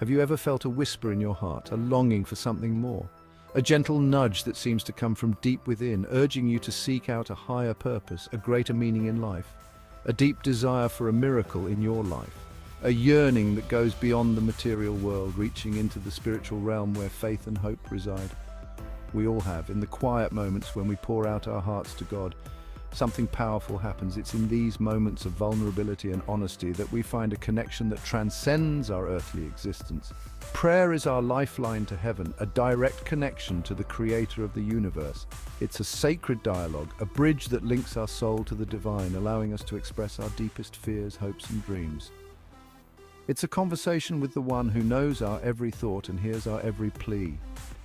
Have you ever felt a whisper in your heart, a longing for something more? A gentle nudge that seems to come from deep within, urging you to seek out a higher purpose, a greater meaning in life. A deep desire for a miracle in your life. A yearning that goes beyond the material world, reaching into the spiritual realm where faith and hope reside. We all have, in the quiet moments when we pour out our hearts to God, something powerful happens. It's in these moments of vulnerability and honesty that we find a connection that transcends our earthly existence. Prayer is our lifeline to heaven, a direct connection to the creator of the universe. It's a sacred dialogue, a bridge that links our soul to the divine, allowing us to express our deepest fears, hopes, and dreams. It's a conversation with the one who knows our every thought and hears our every plea.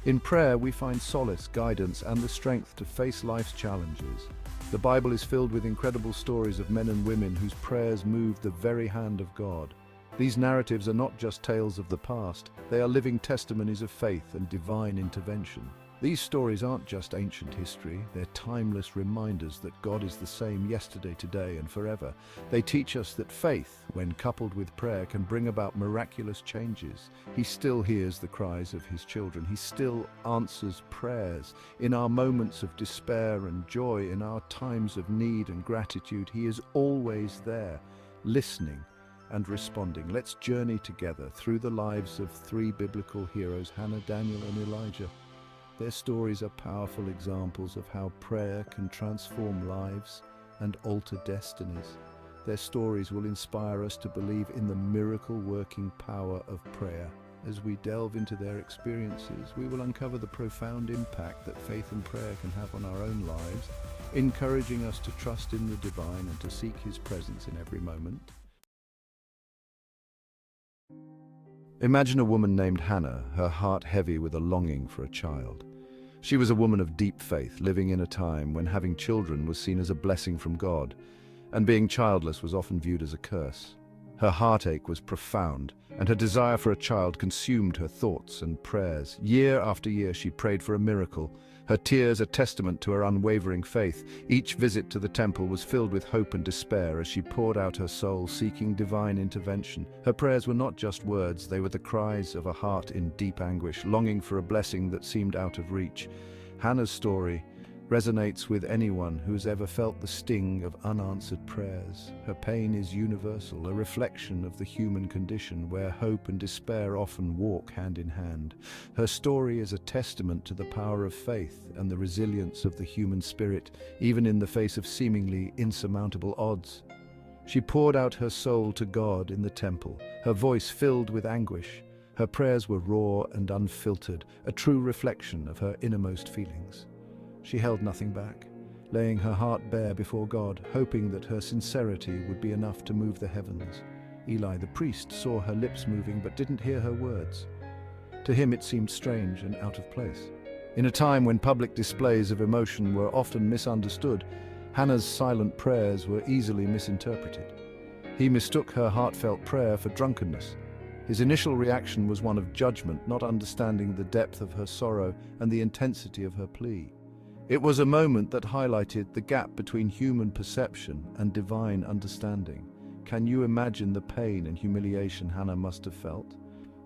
In prayer, we find solace, guidance, and the strength to face life's challenges. The Bible is filled with incredible stories of men and women whose prayers moved the very hand of God. These narratives are not just tales of the past, they are living testimonies of faith and divine intervention. These stories aren't just ancient history, they're timeless reminders that God is the same yesterday, today, and forever. They teach us that faith, when coupled with prayer, can bring about miraculous changes. He still hears the cries of his children. He still answers prayers. In our moments of despair and joy, in our times of need and gratitude, he is always there, listening and responding. Let's journey together through the lives of three biblical heroes, Hannah, Daniel, and Elijah. Their stories are powerful examples of how prayer can transform lives and alter destinies. Their stories will inspire us to believe in the miracle-working power of prayer. As we delve into their experiences, we will uncover the profound impact that faith and prayer can have on our own lives, encouraging us to trust in the divine and to seek his presence in every moment. Imagine a woman named Hannah, her heart heavy with a longing for a child. She was a woman of deep faith, living in a time when having children was seen as a blessing from God, and being childless was often viewed as a curse. Her heartache was profound, and her desire for a child consumed her thoughts and prayers. Year after year she prayed for a miracle, her tears a testament to her unwavering faith. Each visit to the temple was filled with hope and despair as she poured out her soul, seeking divine intervention. Her prayers were not just words, they were the cries of a heart in deep anguish, longing for a blessing that seemed out of reach. Hannah's story resonates with anyone who's ever felt the sting of unanswered prayers. Her pain is universal, a reflection of the human condition where hope and despair often walk hand in hand. Her story is a testament to the power of faith and the resilience of the human spirit, even in the face of seemingly insurmountable odds. She poured out her soul to God in the temple, her voice filled with anguish. Her prayers were raw and unfiltered, a true reflection of her innermost feelings. She held nothing back, laying her heart bare before God, hoping that her sincerity would be enough to move the heavens. Eli the priest saw her lips moving but didn't hear her words. To him it seemed strange and out of place. In a time when public displays of emotion were often misunderstood, Hannah's silent prayers were easily misinterpreted. He mistook her heartfelt prayer for drunkenness. His initial reaction was one of judgment, not understanding the depth of her sorrow and the intensity of her plea. It was a moment that highlighted the gap between human perception and divine understanding. Can you imagine the pain and humiliation Hannah must have felt?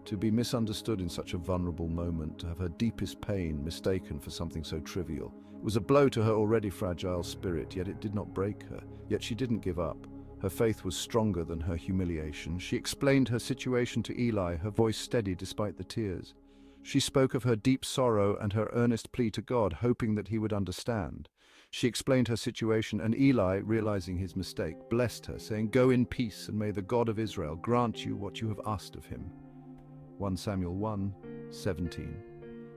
To be misunderstood in such a vulnerable moment, to have her deepest pain mistaken for something so trivial. It was a blow to her already fragile spirit, yet it did not break her. Yet she didn't give up. Her faith was stronger than her humiliation. She explained her situation to Eli, her voice steady despite the tears. She spoke of her deep sorrow and her earnest plea to God, hoping that he would understand. She explained her situation, and Eli, realizing his mistake, blessed her, saying, "Go in peace, and may the God of Israel grant you what you have asked of him." 1 Samuel 1:17.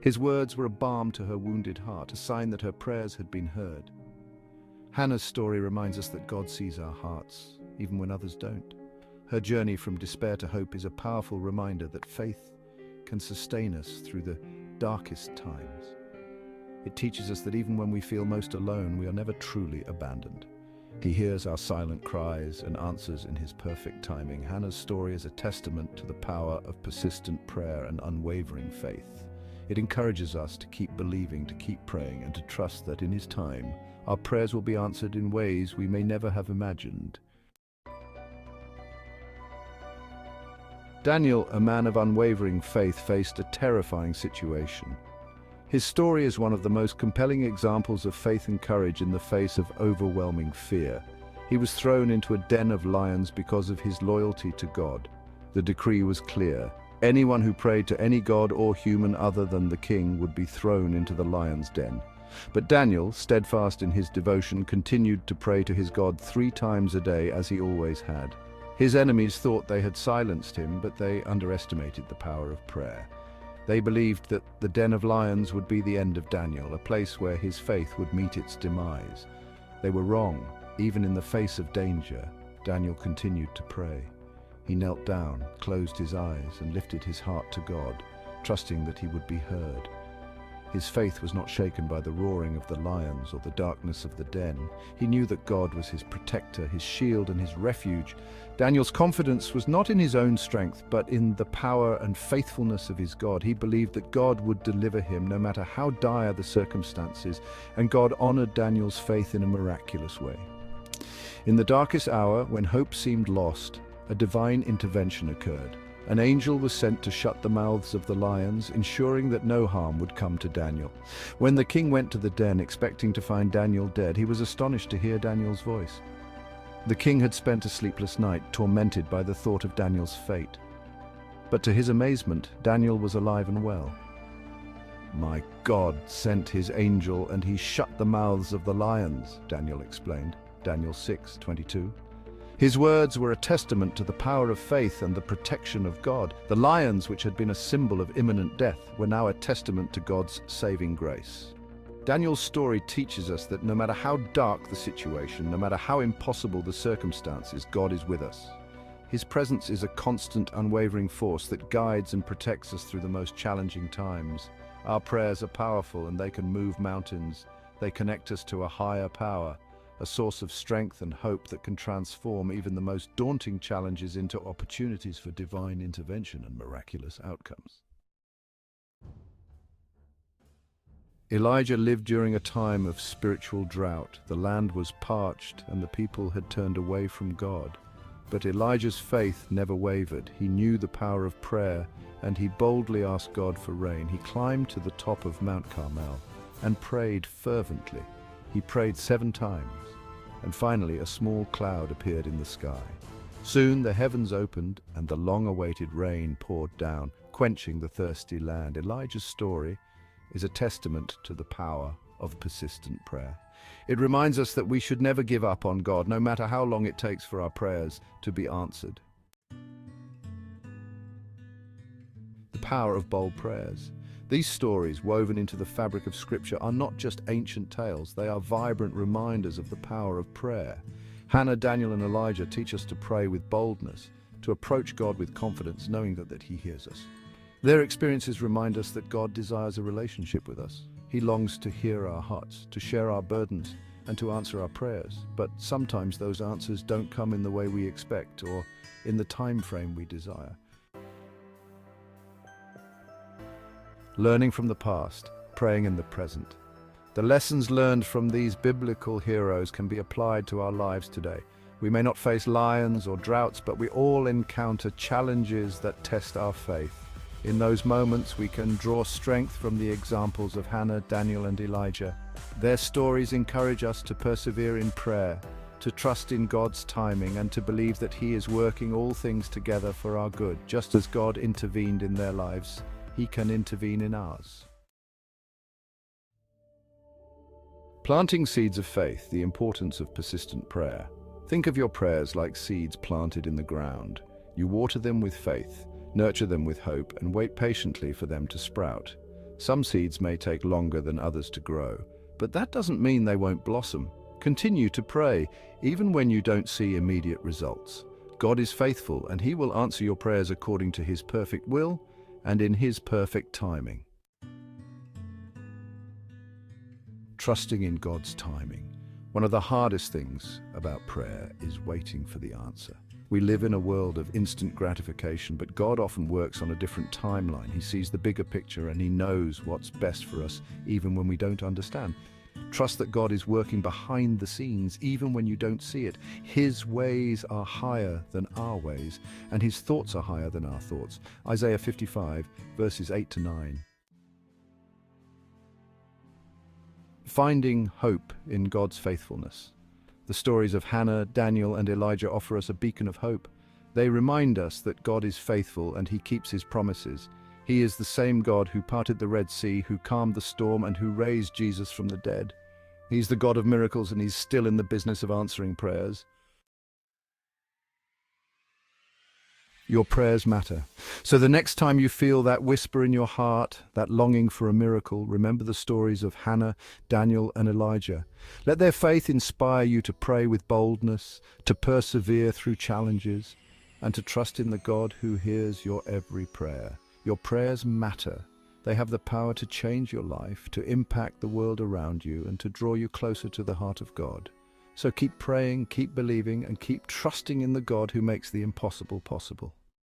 His words were a balm to her wounded heart, a sign that her prayers had been heard. Hannah's story reminds us that God sees our hearts, even when others don't. Her journey from despair to hope is a powerful reminder that faith can sustain us through the darkest times. It teaches us that even when we feel most alone, we are never truly abandoned. He hears our silent cries and answers in his perfect timing. Hannah's story is a testament to the power of persistent prayer and unwavering faith. It encourages us to keep believing, to keep praying, and to trust that in his time, our prayers will be answered in ways we may never have imagined. Daniel, a man of unwavering faith, faced a terrifying situation. His story is one of the most compelling examples of faith and courage in the face of overwhelming fear. He was thrown into a den of lions because of his loyalty to God. The decree was clear. Anyone who prayed to any god or human other than the king would be thrown into the lion's den. But Daniel, steadfast in his devotion, continued to pray to his God 3 times a day, as he always had. His enemies thought they had silenced him, but they underestimated the power of prayer. They believed that the den of lions would be the end of Daniel, a place where his faith would meet its demise. They were wrong. Even in the face of danger, Daniel continued to pray. He knelt down, closed his eyes, and lifted his heart to God, trusting that he would be heard. His faith was not shaken by the roaring of the lions or the darkness of the den. He knew that God was his protector, his shield, and his refuge. Daniel's confidence was not in his own strength, but in the power and faithfulness of his God. He believed that God would deliver him no matter how dire the circumstances, and God honored Daniel's faith in a miraculous way. In the darkest hour, when hope seemed lost, a divine intervention occurred. An angel was sent to shut the mouths of the lions, ensuring that no harm would come to Daniel. When the king went to the den expecting to find Daniel dead, he was astonished to hear Daniel's voice. The king had spent a sleepless night, tormented by the thought of Daniel's fate. But to his amazement, Daniel was alive and well. "My God sent his angel and he shut the mouths of the lions," Daniel explained. Daniel 6:22. His words were a testament to the power of faith and the protection of God. The lions, which had been a symbol of imminent death, were now a testament to God's saving grace. Daniel's story teaches us that no matter how dark the situation, no matter how impossible the circumstances, God is with us. His presence is a constant, unwavering force that guides and protects us through the most challenging times. Our prayers are powerful and they can move mountains. They connect us to a higher power, a source of strength and hope that can transform even the most daunting challenges into opportunities for divine intervention and miraculous outcomes. Elijah lived during a time of spiritual drought. The land was parched and the people had turned away from God. But Elijah's faith never wavered. He knew the power of prayer and he boldly asked God for rain. He climbed to the top of Mount Carmel and prayed fervently. He prayed 7 times, and finally a small cloud appeared in the sky. Soon the heavens opened and the long-awaited rain poured down, quenching the thirsty land. Elijah's story is a testament to the power of persistent prayer. It reminds us that we should never give up on God, no matter how long it takes for our prayers to be answered. The power of bold prayers. These stories, woven into the fabric of Scripture, are not just ancient tales. They are vibrant reminders of the power of prayer. Hannah, Daniel, and Elijah teach us to pray with boldness, to approach God with confidence, knowing that He hears us. Their experiences remind us that God desires a relationship with us. He longs to hear our hearts, to share our burdens, and to answer our prayers. But sometimes those answers don't come in the way we expect or in the time frame we desire. Learning from the past, praying in the present. The lessons learned from these biblical heroes can be applied to our lives today. We may not face lions or droughts, but we all encounter challenges that test our faith. In those moments, we can draw strength from the examples of Hannah, Daniel, and Elijah. Their stories encourage us to persevere in prayer, to trust in God's timing, and to believe that He is working all things together for our good. Just as God intervened in their lives, He can intervene in ours. Planting seeds of faith, the importance of persistent prayer. Think of your prayers like seeds planted in the ground. You water them with faith, nurture them with hope, and wait patiently for them to sprout. Some seeds may take longer than others to grow, but that doesn't mean they won't blossom. Continue to pray, even when you don't see immediate results. God is faithful, and He will answer your prayers according to His perfect will and in His perfect timing. Trusting in God's timing. One of the hardest things about prayer is waiting for the answer. We live in a world of instant gratification, but God often works on a different timeline. He sees the bigger picture and He knows what's best for us, even when we don't understand. Trust that God is working behind the scenes, even when you don't see it. His ways are higher than our ways, and his thoughts are higher than our thoughts. Isaiah 55, verses 8 to 9. Finding hope in God's faithfulness. The stories of Hannah, Daniel, and Elijah offer us a beacon of hope. They remind us that God is faithful and he keeps his promises. He is the same God who parted the Red Sea, who calmed the storm, and who raised Jesus from the dead. He's the God of miracles, and he's still in the business of answering prayers. Your prayers matter. So the next time you feel that whisper in your heart, that longing for a miracle, remember the stories of Hannah, Daniel, and Elijah. Let their faith inspire you to pray with boldness, to persevere through challenges, and to trust in the God who hears your every prayer. Your prayers matter. They have the power to change your life, to impact the world around you, and to draw you closer to the heart of God. So keep praying, keep believing, and keep trusting in the God who makes the impossible possible.